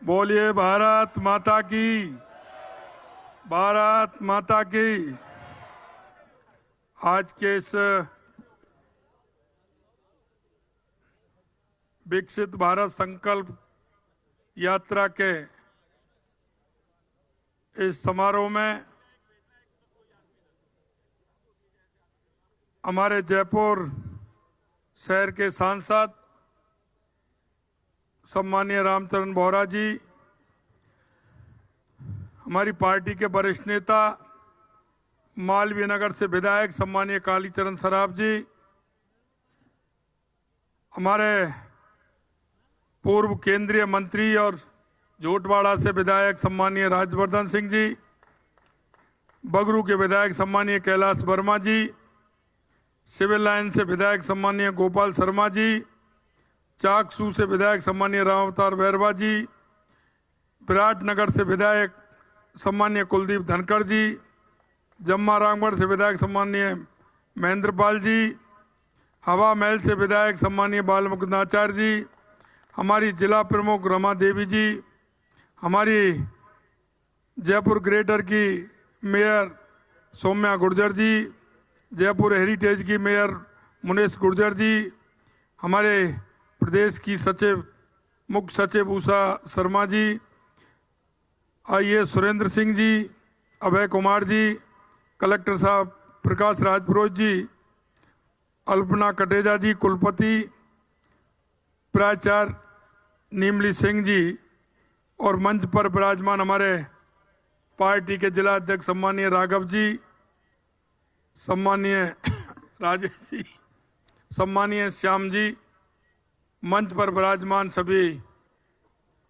बोलिए भारत माता की। भारत माता की। आज के इस विकसित भारत संकल्प यात्रा के इस समारोह में हमारे जयपुर शहर के सांसद सम्मानीय रामचरण बोहरा जी, हमारी पार्टी के वरिष्ठ नेता मालवीय नगर से विधायक सम्मानीय कालीचरण सराफ जी, हमारे पूर्व केंद्रीय मंत्री और जोटवाड़ा से विधायक सम्मानीय राजवर्धन सिंह जी, बगरू के विधायक सम्मानीय कैलाश वर्मा जी, सिविल लाइन से विधायक सम्मानीय गोपाल शर्मा जी, चाकसू से विधायक सम्मानीय राम अवतार बैरवा जी, विराटनगर से विधायक सम्मानीय कुलदीप धनखड़ जी, जम्मा रामगढ़ से विधायक सम्मानीय महेंद्रपाल जी, हवा महल से विधायक सम्मानीय बाल मुकुंदाचार्य जी, हमारी जिला प्रमुख रमा देवी जी, हमारी जयपुर ग्रेटर की मेयर सौम्या गुर्जर जी, जयपुर हेरिटेज की मेयर मुनेश गुर्जर जी, हमारे प्रदेश की सचिव मुख्य सचिव उषा शर्मा जी, आईएएस सुरेंद्र सिंह जी, अभय कुमार जी, कलेक्टर साहब प्रकाश राजपुरोहित जी, अल्पना कटेजा जी, कुलपति प्राचार्य नीमली सिंह जी और मंच पर विराजमान हमारे पार्टी के जिला अध्यक्ष सम्मानीय राघव जी, सम्मानीय राजेश जी, सम्मानीय श्याम जी, मंच पर विराजमान सभी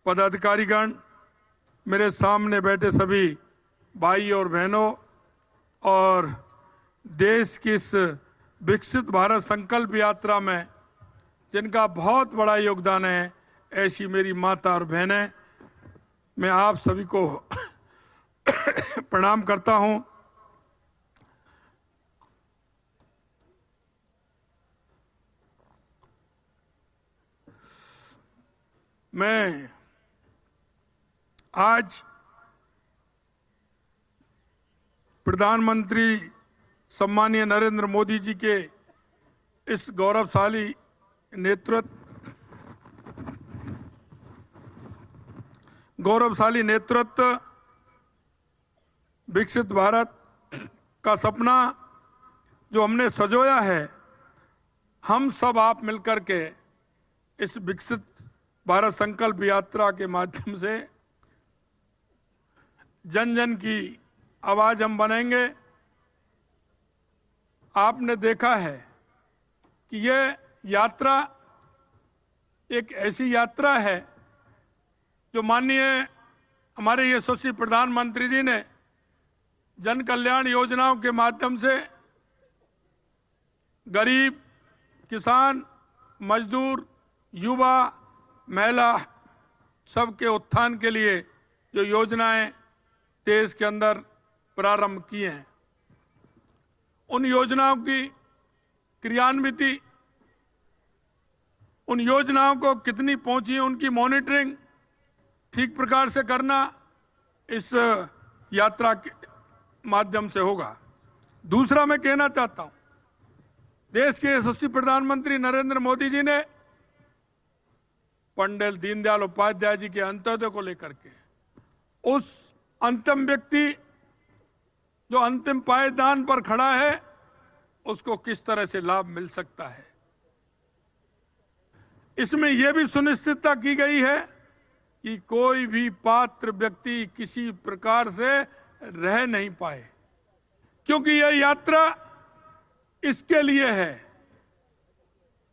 पदाधिकारीगण, मेरे सामने बैठे सभी भाई और बहनों और देश की इस विकसित भारत संकल्प यात्रा में जिनका बहुत बड़ा योगदान है, ऐसी मेरी माता और बहनें, मैं आप सभी को प्रणाम करता हूं। मैं आज प्रधानमंत्री सम्मानीय नरेंद्र मोदी जी के इस गौरवशाली नेतृत्व विकसित भारत का सपना जो हमने सजोया है, हम सब आप मिलकर के इस विकसित भारत संकल्प यात्रा के माध्यम से जन जन की आवाज हम बनेंगे। आपने देखा है कि ये यात्रा एक ऐसी यात्रा है जो माननीय हमारे यशस्वी प्रधानमंत्री जी ने जन कल्याण योजनाओं के माध्यम से गरीब, किसान, मजदूर, युवा, महिला सबके उत्थान के लिए जो योजनाएं देश के अंदर प्रारंभ की हैं, उन योजनाओं की क्रियान्विति, उन योजनाओं को कितनी पहुंची है, उनकी मॉनिटरिंग ठीक प्रकार से करना इस यात्रा के माध्यम से होगा। दूसरा मैं कहना चाहता हूं, देश के यशस्वी प्रधानमंत्री नरेंद्र मोदी जी ने पंडित दीनदयाल उपाध्याय जी के अंत्योदय को लेकर के उस अंतिम व्यक्ति जो अंतिम पायदान पर खड़ा है उसको किस तरह से लाभ मिल सकता है, इसमें यह भी सुनिश्चितता की गई है कि कोई भी पात्र व्यक्ति किसी प्रकार से रह नहीं पाए, क्योंकि यह यात्रा इसके लिए है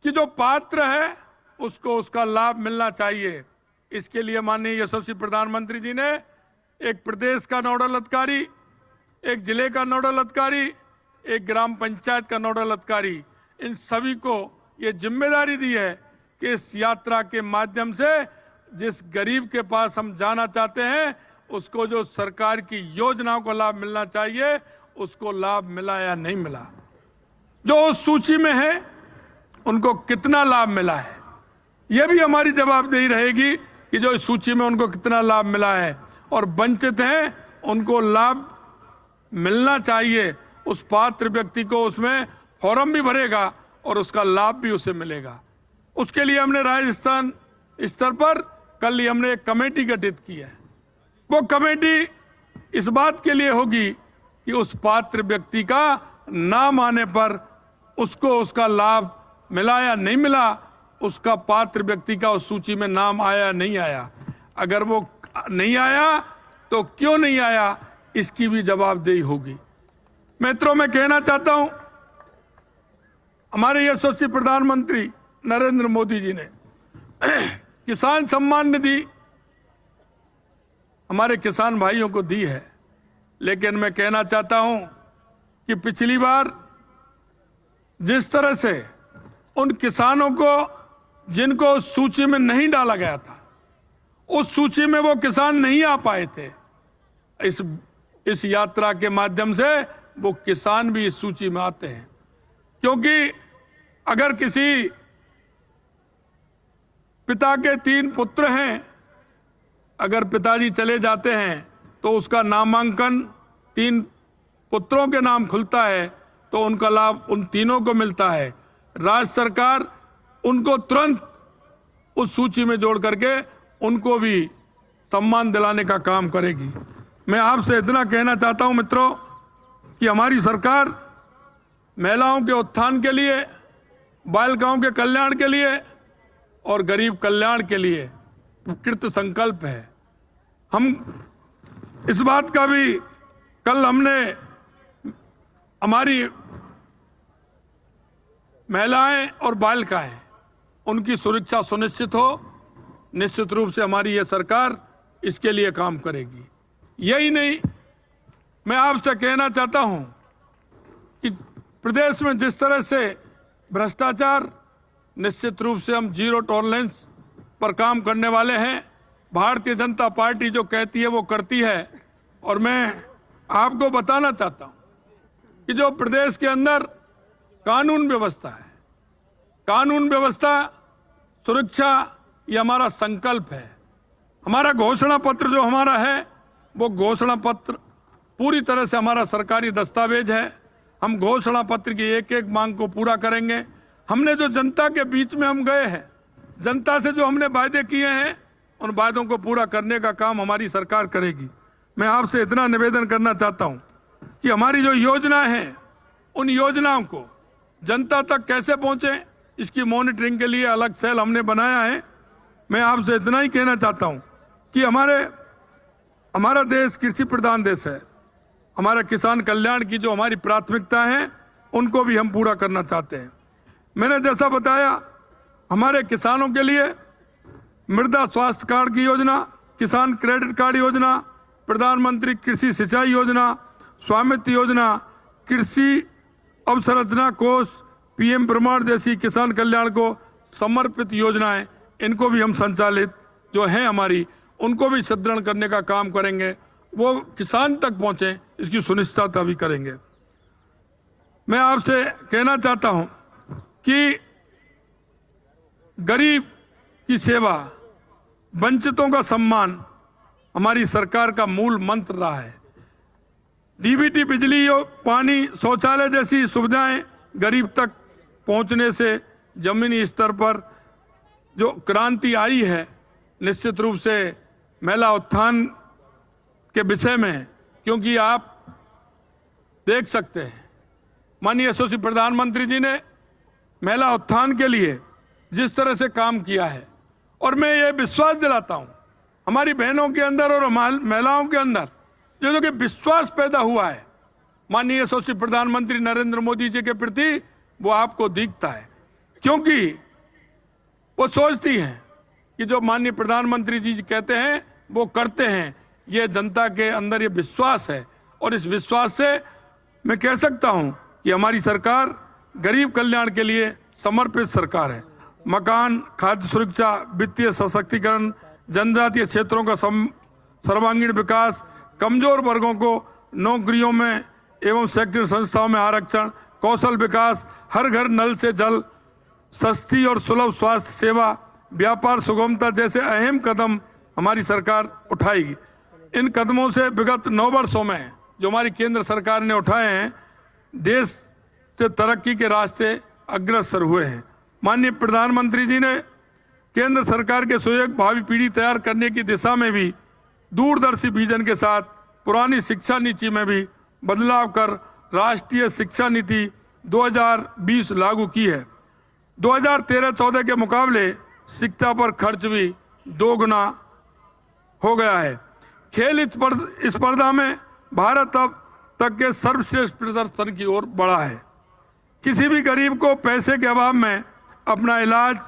कि जो पात्र है उसको उसका लाभ मिलना चाहिए। इसके लिए माननीय यशस्वी प्रधानमंत्री जी ने एक प्रदेश का नोडल अधिकारी, एक जिले का नोडल अधिकारी, एक ग्राम पंचायत का नोडल अधिकारी, इन सभी को ये जिम्मेदारी दी है कि इस यात्रा के माध्यम से जिस गरीब के पास हम जाना चाहते हैं उसको जो सरकार की योजनाओं को लाभ मिलना चाहिए उसको लाभ मिला या नहीं मिला, जो उस सूची में है उनको कितना लाभ मिला है, यह भी हमारी जवाबदेही रहेगी कि जो इस सूची में उनको कितना लाभ मिला है, और वंचित हैं उनको लाभ मिलना चाहिए। उस पात्र व्यक्ति को उसमें फॉर्म भी भरेगा और उसका लाभ भी उसे मिलेगा। उसके लिए हमने राजस्थान स्तर पर कल ही हमने एक कमेटी गठित की है। वो कमेटी इस बात के लिए होगी कि उस पात्र व्यक्ति का नाम आने पर उसको उसका लाभ मिला या नहीं मिला, उसका पात्र व्यक्ति का उस सूची में नाम आया नहीं आया, अगर वो नहीं आया तो क्यों नहीं आया, इसकी भी जवाबदेही होगी। मित्रों, मैं कहना चाहता हूं, हमारे यशस्वी प्रधानमंत्री नरेंद्र मोदी जी ने किसान सम्मान निधि हमारे किसान भाइयों को दी है, लेकिन मैं कहना चाहता हूं कि पिछली बार जिस तरह से उन किसानों को जिनको उस सूची में नहीं डाला गया था, उस सूची में वो किसान नहीं आ पाए थे, इस यात्रा के माध्यम से वो किसान भी इस सूची में आते हैं। क्योंकि अगर किसी पिता के 3 पुत्र हैं, अगर पिताजी चले जाते हैं तो उसका नामांकन 3 पुत्रों के नाम खुलता है तो उनका लाभ उन तीनों को मिलता है। राज्य सरकार उनको तुरंत उस सूची में जोड़ करके उनको भी सम्मान दिलाने का काम करेगी। मैं आपसे इतना कहना चाहता हूं मित्रों कि हमारी सरकार महिलाओं के उत्थान के लिए, बालिकाओं के कल्याण के लिए और गरीब कल्याण के लिए कृत संकल्प है। हम इस बात का भी कल हमने हमारी महिलाएं और बालिकाएं उनकी सुरक्षा सुनिश्चित हो, निश्चित रूप से हमारी ये सरकार इसके लिए काम करेगी। यही नहीं, मैं आपसे कहना चाहता हूं कि प्रदेश में जिस तरह से भ्रष्टाचार, निश्चित रूप से हम जीरो टॉलरेंस पर काम करने वाले हैं। भारतीय जनता पार्टी जो कहती है वो करती है, और मैं आपको बताना चाहता हूं कि जो प्रदेश के अंदर कानून व्यवस्था है, कानून व्यवस्था सुरक्षा, ये हमारा संकल्प है। हमारा घोषणा पत्र जो हमारा है वो घोषणा पत्र पूरी तरह से हमारा सरकारी दस्तावेज है। हम घोषणा पत्र की एक एक मांग को पूरा करेंगे। हमने जो जनता के बीच में हम गए हैं, जनता से जो हमने वायदे किए हैं, उन वायदों को पूरा करने का काम हमारी सरकार करेगी। मैं आपसे इतना निवेदन करना चाहता हूं कि हमारी जो योजना है, उन योजनाओं को जनता तक कैसे पहुंचे, इसकी मॉनिटरिंग के लिए अलग सेल हमने बनाया है। मैं आपसे इतना ही कहना चाहता हूं कि हमारा देश कृषि प्रधान देश है। हमारा किसान कल्याण की जो हमारी प्राथमिकता है, उनको भी हम पूरा करना चाहते हैं। मैंने जैसा बताया, हमारे किसानों के लिए मृदा स्वास्थ्य कार्ड की योजना, किसान क्रेडिट कार्ड योजना, प्रधानमंत्री कृषि सिंचाई योजना, स्वामित्व योजना, कृषि अवसंरचना कोष, पीएम प्रमाण जैसी किसान कल्याण को समर्पित योजनाएं, इनको भी हम संचालित जो हैं हमारी, उनको भी सुदृढ़ करने का काम करेंगे। वो किसान तक पहुंचे, इसकी सुनिश्चितता भी करेंगे। मैं आपसे कहना चाहता हूं कि गरीब की सेवा, वंचितों का सम्मान हमारी सरकार का मूल मंत्र रहा है। डीबीटी, बिजली और पानी, शौचालय जैसी सुविधाएं गरीब तक पहुंचने से जमीनी स्तर पर जो क्रांति आई है, निश्चित रूप से महिला उत्थान के विषय में, क्योंकि आप देख सकते हैं माननीय यशस्वी प्रधानमंत्री जी ने महिला उत्थान के लिए जिस तरह से काम किया है, और मैं ये विश्वास दिलाता हूं हमारी बहनों के अंदर और महिलाओं के अंदर जो कि विश्वास पैदा हुआ है माननीय यशस्वी प्रधानमंत्री नरेंद्र मोदी जी के प्रति, वो आपको दिखता है। क्योंकि वो सोचती हैं कि जो माननीय प्रधानमंत्री जी कहते हैं वो करते हैं। ये जनता के अंदर ये विश्वास है, और इस विश्वास से मैं कह सकता हूं कि हमारी सरकार गरीब कल्याण के लिए समर्पित सरकार है। मकान, खाद्य सुरक्षा, वित्तीय सशक्तिकरण, जनजातीय क्षेत्रों का सर्वांगीण विकास, कमजोर वर्गों को नौकरियों में एवं शैक्षणिक संस्थाओं में आरक्षण, कौशल विकास, हर घर नल से जल, सस्ती और सुलभ स्वास्थ्य सेवा, व्यापार सुगमता जैसे अहम कदम हमारी सरकार उठाएगी। इन कदमों से विगत 9 वर्षों में जो हमारी केंद्र सरकार ने उठाए हैं, देश से तरक्की के रास्ते अग्रसर हुए हैं। माननीय प्रधानमंत्री जी ने केंद्र सरकार के सुयोग भावी पीढ़ी तैयार करने की दिशा में भी दूरदर्शी विजन के साथ पुरानी शिक्षा नीति में भी बदलाव कर राष्ट्रीय शिक्षा नीति 2020 लागू की है। 2013-14 के मुकाबले शिक्षा पर खर्च भी 2 गुना हो गया है। खेल स्पर्धा में भारत अब तक के सर्वश्रेष्ठ प्रदर्शन की ओर बढ़ा है। किसी भी गरीब को पैसे के अभाव में अपना इलाज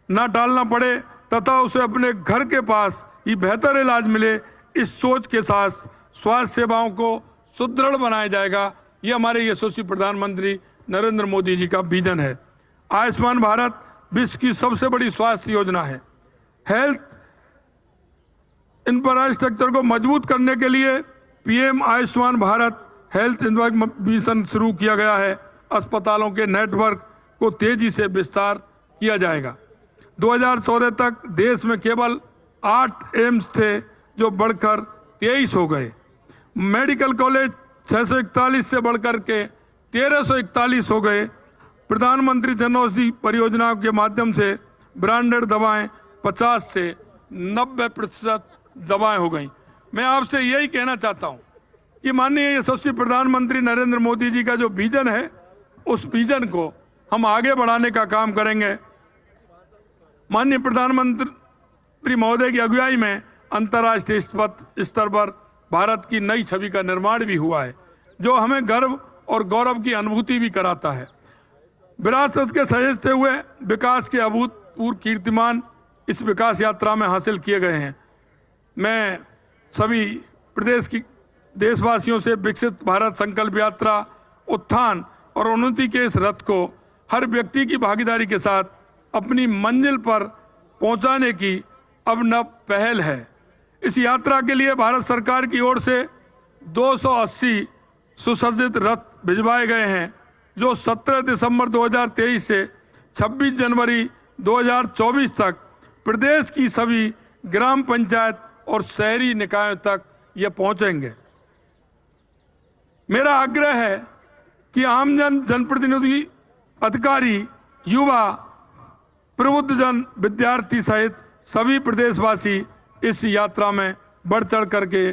न टालना पड़े तथा उसे अपने घर के पास ही बेहतर इलाज मिले, इस सोच के साथ स्वास्थ्य सेवाओं को सुदृढ़ बनाया जाएगा। ये हमारे यशस्वी प्रधानमंत्री नरेंद्र मोदी जी का विजन है। आयुष्मान भारत विश्व की सबसे बड़ी स्वास्थ्य योजना है। हेल्थ इंफ्रास्ट्रक्चर को मजबूत करने के लिए PM Ayushman Bharat health mission शुरू किया गया है। अस्पतालों के नेटवर्क को तेजी से विस्तार किया जाएगा। 2014 तक देश में केवल 8 एम्स थे, जो बढ़कर 23 हो गए। मेडिकल कॉलेज 641 से बढ़कर के 1341 हो गए। प्रधानमंत्री जन औषधि परियोजनाओं के माध्यम से ब्रांडेड दवाएं 50 से 90% दवाएं हो गई। मैं आपसे यही कहना चाहता हूं कि माननीय यशस्वी प्रधानमंत्री नरेंद्र मोदी जी का जो विजन है, उस विजन को हम आगे बढ़ाने का काम करेंगे। माननीय प्रधानमंत्री महोदय की अगुवाई में अंतर्राष्ट्रीय स्तर पर भारत की नई छवि का निर्माण भी हुआ है, जो हमें गर्व और गौरव की अनुभूति भी कराता है। विरासत के सहेजते हुए विकास के अभूतपूर्व कीर्तिमान इस विकास यात्रा में हासिल किए गए हैं। मैं सभी प्रदेश की देशवासियों से विकसित भारत संकल्प यात्रा, उत्थान और उन्नति के इस रथ को हर व्यक्ति की भागीदारी के साथ अपनी मंजिल पर पहुंचाने की अब नव पहल है। इस यात्रा के लिए भारत सरकार की ओर से 280 सुसज्जित रथ भिजवाए गए हैं, जो 17 दिसंबर 2023 से 26 जनवरी 2024 तक प्रदेश की सभी ग्राम पंचायत और शहरी निकायों तक ये पहुंचेंगे। मेरा आग्रह है कि आमजन, जनप्रतिनिधि, अधिकारी, युवा, प्रबुद्धजन, विद्यार्थी सहित सभी प्रदेशवासी इस यात्रा में बढ़ चढ़ करके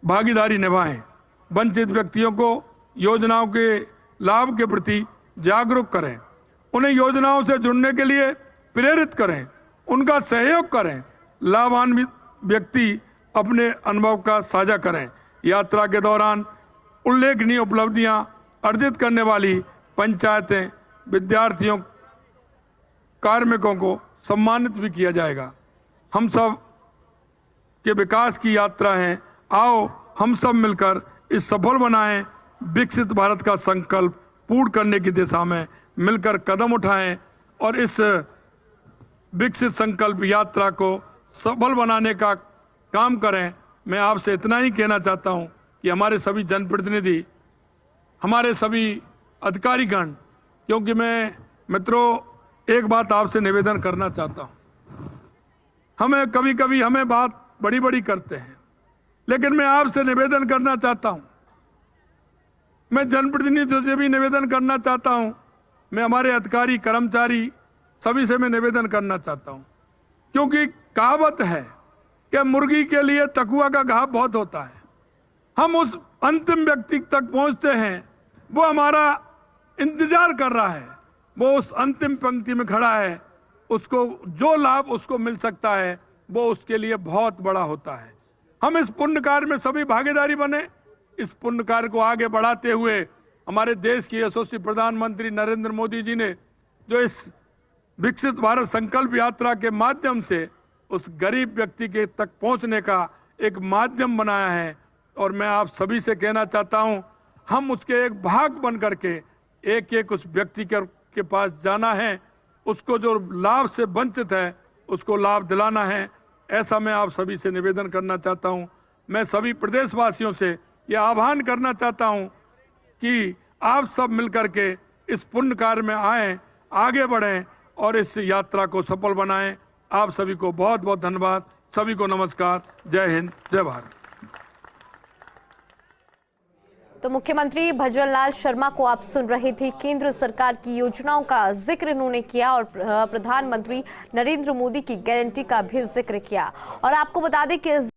भागीदारी निभाएं। वंचित व्यक्तियों को योजनाओं के लाभ के प्रति जागरूक करें, उन्हें योजनाओं से जुड़ने के लिए प्रेरित करें, उनका सहयोग करें। लाभान्वित व्यक्ति अपने अनुभव का साझा करें। यात्रा के दौरान उल्लेखनीय उपलब्धियां अर्जित करने वाली पंचायतें, विद्यार्थियों, कार्मिकों को सम्मानित भी किया जाएगा। हम सब के विकास की यात्रा है। आओ हम सब मिलकर इस सफल बनाएं, विकसित भारत का संकल्प पूर्ण करने की दिशा में मिलकर कदम उठाएं और इस विकसित संकल्प यात्रा को सफल बनाने का काम करें। मैं आपसे इतना ही कहना चाहता हूं कि हमारे सभी जनप्रतिनिधि, हमारे सभी अधिकारीगण, क्योंकि मैं मित्रों एक बात आपसे निवेदन करना चाहता हूं। हमें कभी कभी हमें बात बड़ी बड़ी करते हैं, लेकिन मैं आपसे निवेदन करना चाहता हूं, मैं जनप्रतिनिधियों से भी निवेदन करना चाहता हूं, मैं हमारे अधिकारी, कर्मचारी सभी से मैं निवेदन करना चाहता हूं, क्योंकि कहावत है कि मुर्गी के लिए तकुआ का घाव बहुत होता है। हम उस अंतिम व्यक्ति तक पहुंचते हैं, वो हमारा इंतजार कर रहा है, वो उस अंतिम पंक्ति में खड़ा है, उसको जो लाभ उसको मिल सकता है वो उसके लिए बहुत बड़ा होता है। हम इस पुण्य कार्य में सभी भागीदारी बने। इस पुण्य कार्य को आगे बढ़ाते हुए हमारे देश के यशस्वी प्रधानमंत्री नरेंद्र मोदी जी ने जो इस विकसित भारत संकल्प यात्रा के माध्यम से उस गरीब व्यक्ति के तक पहुंचने का एक माध्यम बनाया है, और मैं आप सभी से कहना चाहता हूं, हम उसके एक भाग बन करके एक एक उस व्यक्ति के पास जाना है, उसको जो लाभ से वंचित है उसको लाभ दिलाना है। ऐसा मैं आप सभी से निवेदन करना चाहता हूं। मैं सभी प्रदेशवासियों से यह आह्वान करना चाहता हूं कि आप सब मिलकर के इस पुण्य कार्य में आएं, आगे बढ़ें और इस यात्रा को सफल बनाएं। आप सभी को बहुत बहुत धन्यवाद। सभी को नमस्कार। जय हिंद, जय भारत। तो मुख्यमंत्री भजनलाल शर्मा को आप सुन रहे थे। केंद्र सरकार की योजनाओं का जिक्र इन्होंने किया और प्रधानमंत्री नरेंद्र मोदी की गारंटी का भी जिक्र किया। और आपको बता दें कि